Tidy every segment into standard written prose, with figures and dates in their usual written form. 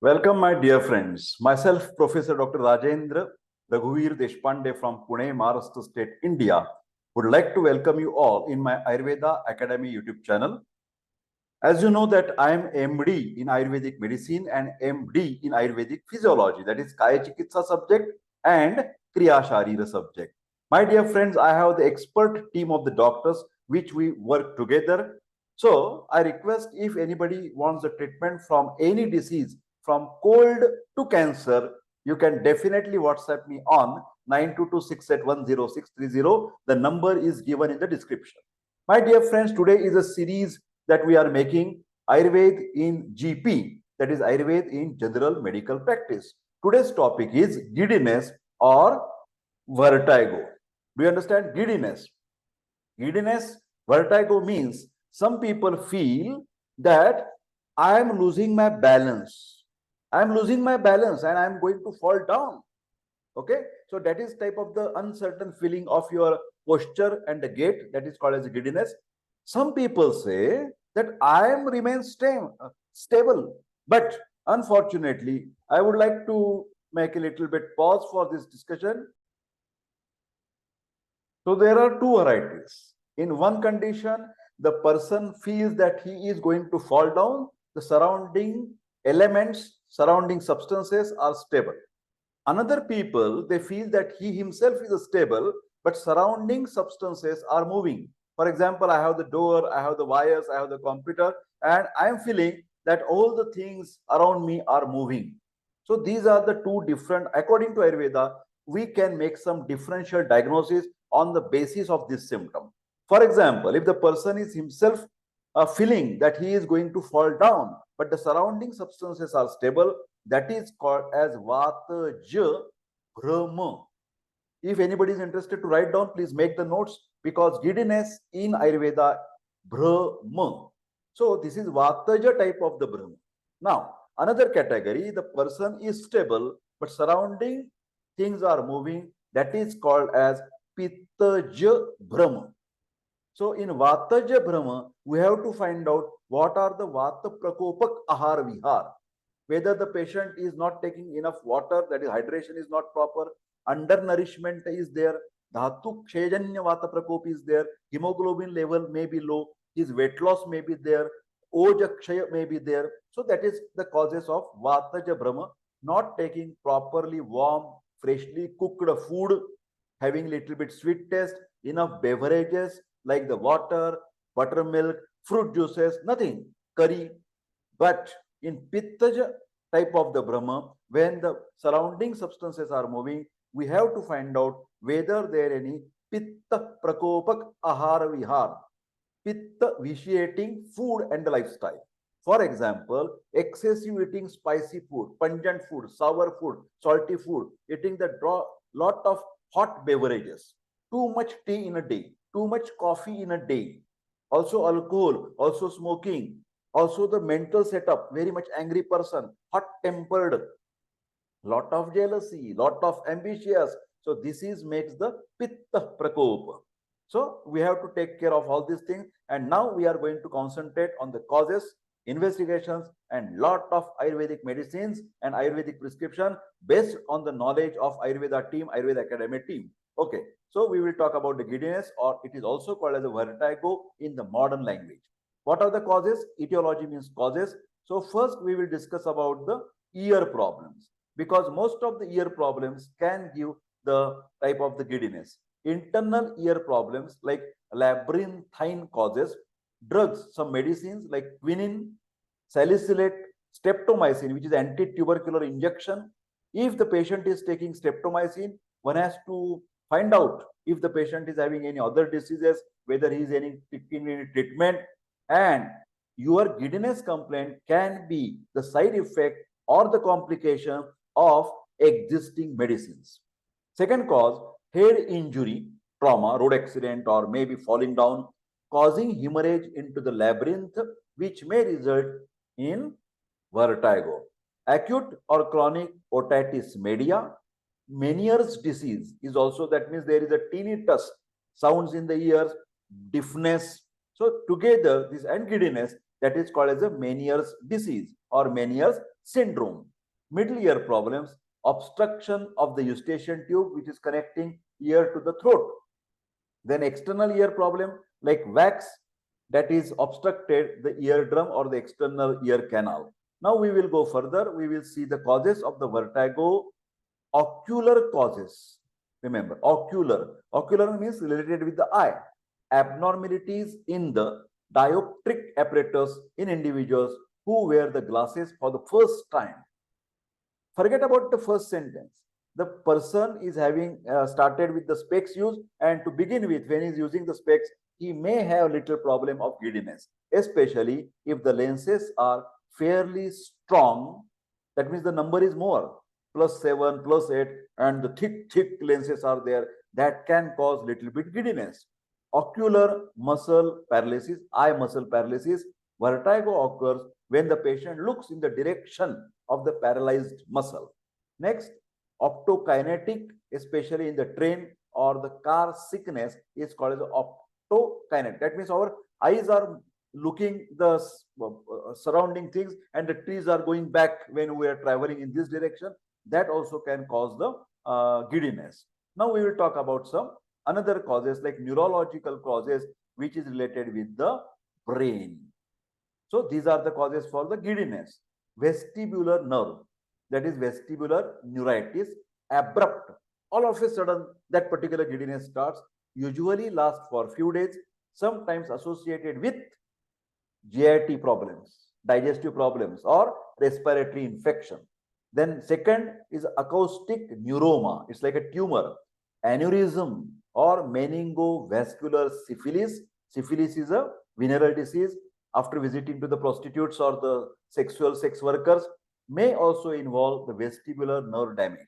Welcome, my dear friends. Myself, Professor Dr. Rajendra Raghuveer Deshpande from Pune, Maharashtra State, India, would like to welcome you all in my Ayurveda Academy YouTube channel. As you know that I am MD in Ayurvedic medicine and MD in Ayurvedic physiology, that is Kaya Chikitsa subject and Kriya Sharira subject. My dear friends, I have the expert team of the doctors which we work together. So I request if anybody wants the treatment from any disease, from cold to cancer, you can definitely WhatsApp me on 9226810630. The number is given in the description. My dear friends, today is a series that we are making Ayurveda in GP, that is Ayurveda in general medical practice. Today's topic is giddiness or vertigo. Do you understand giddiness? Giddiness, vertigo means some people feel that I am losing my balance. I am losing my balance and I am going to fall down. Okay, so that is type of the uncertain feeling of your posture and the gait, that is called as giddiness. Some people say that I am remain stable, but unfortunately I would like to make a little bit pause for this discussion. So there are two varieties. In one condition, the person feels that he is going to fall down, the surrounding elements, surrounding substances are stable. Another people, they feel that he himself is stable, but surrounding substances are moving. For example, I have the door, I have the wires, I have the computer, and I am feeling that all the things around me are moving. So these are the two different, according to Ayurveda, we can make some differential diagnosis on the basis of this symptom. For example, if the person is himself feeling that he is going to fall down, but the surrounding substances are stable, that is called as Vataja Brahma. If anybody is interested to write down, please make the notes, because giddiness in Ayurveda, Brahma. So this is Vataja type of the Brahma. Now, another category, the person is stable, but surrounding things are moving, that is called as Pittaja Brahma. So in Vataja Brahma, we have to find out what are the Vata Prakopak Ahar Vihar. Whether the patient is not taking enough water, that is hydration is not proper, undernourishment is there, Dhatu Kshejanya Vata Prakop is there, hemoglobin level may be low, his weight loss may be there, Ojakshaya may be there. So that is the causes of Vataja Brahma, not taking properly warm, freshly cooked food, having little bit sweet taste, enough beverages like the water, buttermilk, fruit juices, nothing, curry. But in Pittaja type of the Brahma, when the surrounding substances are moving, we have to find out whether there are any Pitta Prakopak Ahara Vihar, Pitta vitiating food and lifestyle. For example, excessive eating spicy food, pungent food, sour food, salty food, eating the lot of hot beverages, too much tea in a day, too much coffee in a day, also alcohol, also smoking, also the mental setup, very much angry person, hot tempered, lot of jealousy, lot of ambitious. So this is makes the pitta prakop. So we have to take care of all these things, and now we are going to concentrate on the causes, investigations, and lot of Ayurvedic medicines and Ayurvedic prescription based on the knowledge of Ayurveda team, Ayurveda Academy team. Okay, so we will talk about the giddiness, or it is also called as a vertigo in the modern language. What are the causes? Etiology means causes. So first we will discuss about the ear problems, because most of the ear problems can give the type of the giddiness. Internal ear problems like labyrinthine causes, drugs, some medicines like quinine, salicylate, streptomycin, which is anti-tubercular injection. If the patient is taking streptomycin, one has to find out if the patient is having any other diseases, whether he is taking any treatment, and your giddiness complaint can be the side effect or the complication of existing medicines. Second cause, head injury, trauma, road accident, or maybe falling down, causing hemorrhage into the labyrinth, which may result in vertigo. Acute or chronic otitis media, Meniere's disease is also, that means there is a tinnitus, sounds in the ears, deafness. So together, this and giddiness that is called as a Meniere's disease or Meniere's syndrome. Middle ear problems, obstruction of the eustachian tube which is connecting ear to the throat. Then external ear problem like wax that is obstructed the eardrum or the external ear canal. Now we will go further. We will see the causes of the vertigo, ocular causes. Remember, ocular. Ocular means related with the eye. Abnormalities in the dioptric apparatus in individuals who wear the glasses for the first time. Forget about the first sentence. The person is having started with the specs use, and to begin with, when he is using the specs, he may have little problem of giddiness, especially if the lenses are fairly strong. That means the number is more, +7, +8, and the thick lenses are there. That can cause little bit giddiness. Ocular muscle paralysis, eye muscle paralysis, vertigo occurs when the patient looks in the direction of the paralyzed muscle. Next, optokinetic, especially in the train or the car sickness, is called as optokinetic. That means our eyes are looking the surrounding things and the trees are going back when we are traveling in this direction. That also can cause the giddiness. Now we will talk about some another causes like neurological causes which is related with the brain. So these are the causes for the giddiness. Vestibular nerve, that is vestibular neuritis, abrupt. All of a sudden, that particular giddiness starts, usually lasts for a few days, sometimes associated with GIT problems, digestive problems, or respiratory infection. Then second is acoustic neuroma. It's like a tumor, aneurysm, or meningovascular syphilis. Syphilis is a venereal disease after visiting to the prostitutes or the sexual sex workers, may also involve the vestibular nerve damage.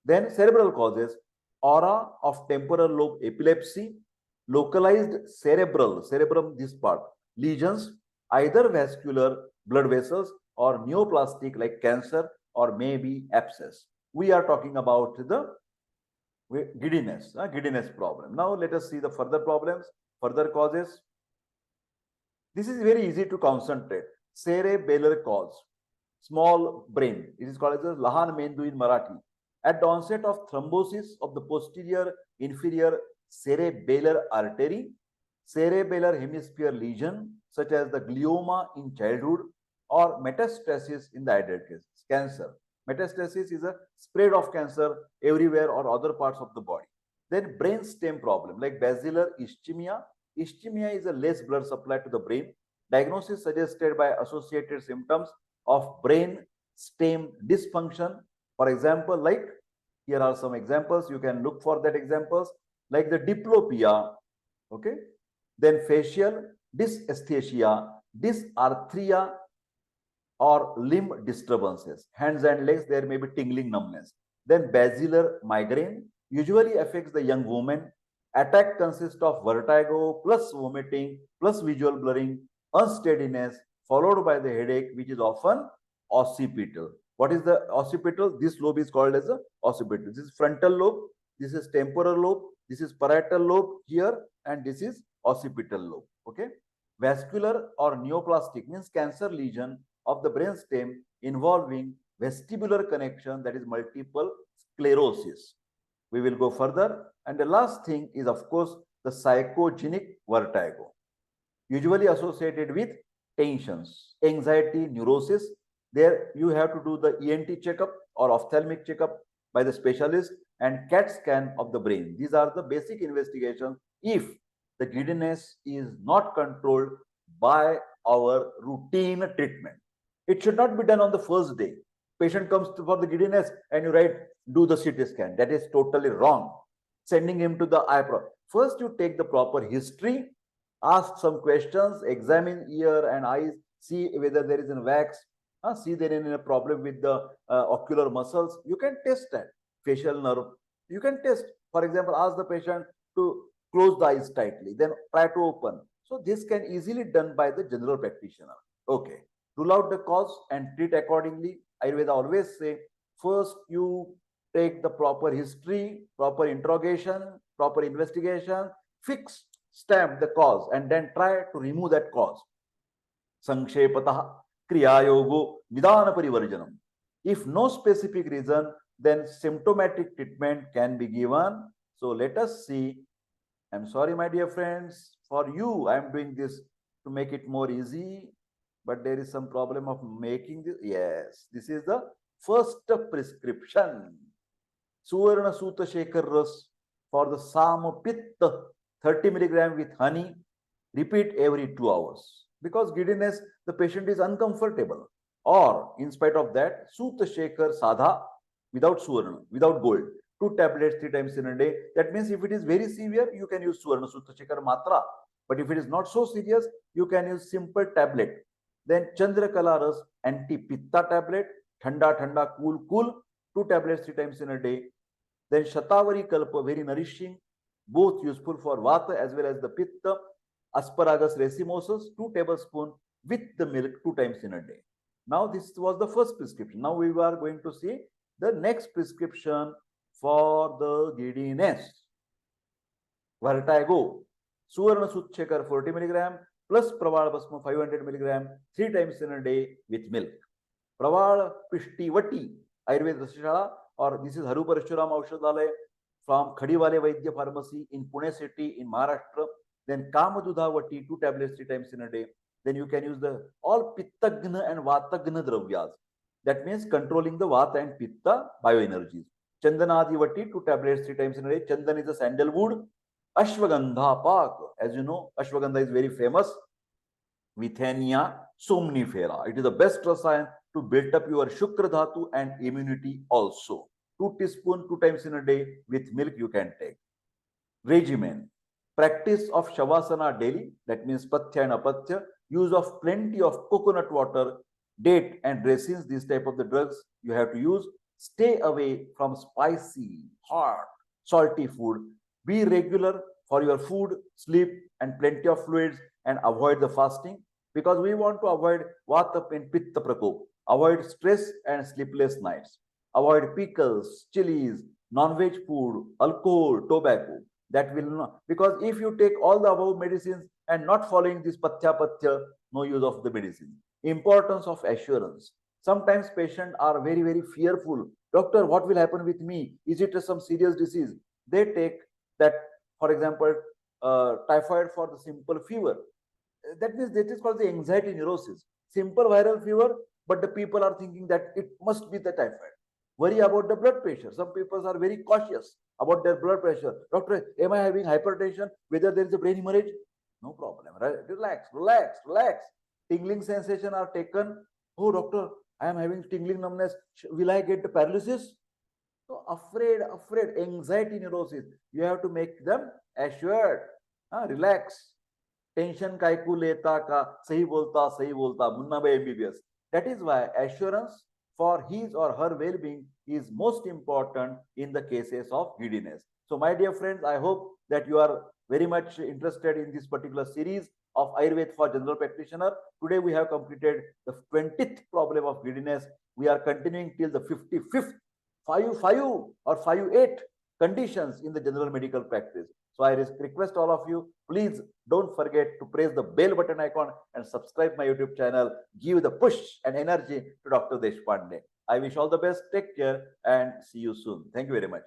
Then cerebral causes, aura of temporal lobe epilepsy, localized cerebrum this part, lesions, either vascular blood vessels or neoplastic like cancer or maybe abscess. We are talking about the giddiness problem. Now let us see the further problems, further causes. This is very easy to concentrate. Cerebellar cause, small brain. It is called as a Lahan Mendu in Marathi. At the onset of thrombosis of the posterior inferior cerebellar artery, cerebellar hemisphere lesion such as the glioma in childhood or metastasis in the adult cases, cancer. Metastasis is a spread of cancer everywhere or other parts of the body. Then brain stem problem like basilar ischemia. Ischemia is a less blood supply to the brain. Diagnosis suggested by associated symptoms of brain stem dysfunction. For example, like here are some examples. You can look for that examples like the diplopia, okay? Then facial dysesthesia, dysarthria, or limb disturbances. Hands and legs, there may be tingling numbness. Then basilar migraine usually affects the young woman. Attack consists of vertigo plus vomiting plus visual blurring, unsteadiness, followed by the headache, which is often occipital. What is the occipital? This lobe is called as a occipital. This is frontal lobe, this is temporal lobe, this is parietal lobe here, and this is occipital lobe. Okay. Vascular or neoplastic means cancer lesion of the brain stem involving vestibular connection, that is multiple sclerosis. We will go further. And the last thing is, of course, the psychogenic vertigo, usually associated with tensions, anxiety, neurosis. There you have to do the ENT checkup or ophthalmic checkup by the specialist and CAT scan of the brain. These are the basic investigations if the giddiness is not controlled by our routine treatment. It should not be done on the first day. Patient comes for the giddiness and you write, do the CT scan. That is totally wrong. Sending him to the eye pro. First, you take the proper history, ask some questions, examine ear and eyes, see whether there is a wax, see there is a problem with the ocular muscles. You can test that. Facial nerve. You can test. For example, ask the patient to close the eyes tightly, then try to open. So this can easily done by the general practitioner. Okay. Rule out the cause and treat accordingly. Ayurveda always say, first you take the proper history, proper interrogation, proper investigation, fix, stamp the cause, and then try to remove that cause. Sankshepatāh Kriyayogo Nidana Parivarjanam. If no specific reason, then symptomatic treatment can be given. So let us see. I'm sorry, my dear friends, for you, I'm doing this to make it more easy, but there is some problem of making this. Yes, this is the first prescription. Suvarna Sutta Shekhar Ras for the Sama Pitta, 30 milligram with honey. Repeat every 2 hours. Because giddiness, the patient is uncomfortable. Or, in spite of that, Sutta Shekhar Sadha without Suvarna, without gold. 2 tablets 3 times in a day. That means if it is very severe, you can use Suvarna Sutta Shekhar Matra. But if it is not so serious, you can use simple tablet. Then Chandrakala Ras anti-pitta tablet, Thanda Thanda cool cool, 2 tablets 3 times in a day. Then Shatavari Kalpa, very nourishing, both useful for Vata as well as the Pitta. Asparagus racemosus, 2 tablespoons with the milk 2 times in a day. Now this was the first prescription. Now we are going to see the next prescription for the giddiness. Vertigo. Suvarna Sutta Shekhar 40 milligram plus Praval Basma 500 milligram 3 times in a day with milk. Praval Pishti Vati Ayurveda Rasashala, or this is Haru Parashuram Aushadhalaya from Khadiwale Vaidya Pharmacy in Pune city in Maharashtra. Then Kamadudha Vati 2 tablets 3 times in a day. Then you can use the all Pittagna and Vatagna Dravyas. That means controlling the Vata and Pitta bioenergies. Chandanadi Vati 2 tablets 3 times in a day. Chandan is a sandalwood. Ashwagandha Pak. As you know, Ashwagandha is very famous. Withania somnifera. It is the best rasayan to build up your Shukra Dhatu and immunity also. 2 teaspoons 2 times in a day with milk you can take. Regimen. Practice of Shavasana daily. That means Pathya and Apatya. Use of plenty of coconut water, date and raisins. These type of the drugs you have to use. Stay away from spicy, hot, salty food. Be regular for your food, sleep and plenty of fluids, and avoid the fasting, because we want to avoid Vata and Pitta Prakop. Avoid stress and sleepless nights. Avoid pickles, chilies, non-veg food, alcohol, tobacco. That will not, because if you take all the above medicines and not following this Pathya, no use of the medicine. Importance of assurance. Sometimes patients are very, very fearful. Doctor, what will happen with me? Is it some serious disease? They take that, for example, typhoid for the simple fever. That means that is called the anxiety neurosis. Simple viral fever, but the people are thinking that it must be the typhoid. Worry about the blood pressure. Some people are very cautious about their blood pressure. Doctor, am I having hypertension? Whether there is a brain hemorrhage? No problem. Right? Relax, relax, relax. Tingling sensation are taken. Oh, doctor, I am having tingling numbness. Will I get the paralysis? So afraid, anxiety neurosis. You have to make them assured. Relax. Tension kaiku leta ka, sahi bolta, munna bhai MBBS. That is why assurance for his or her well-being is most important in the cases of giddiness. So my dear friends, I hope that you are very much interested in this particular series of Ayurveda for general practitioner. Today we have completed the 20th problem of giddiness. We are continuing till the 55th, 5-8 conditions in the general medical practice. So I request all of you, please don't forget to press the bell button icon and subscribe my YouTube channel. Give the push and energy to Dr. Deshpande. I wish all the best. Take care and see you soon. Thank you very much.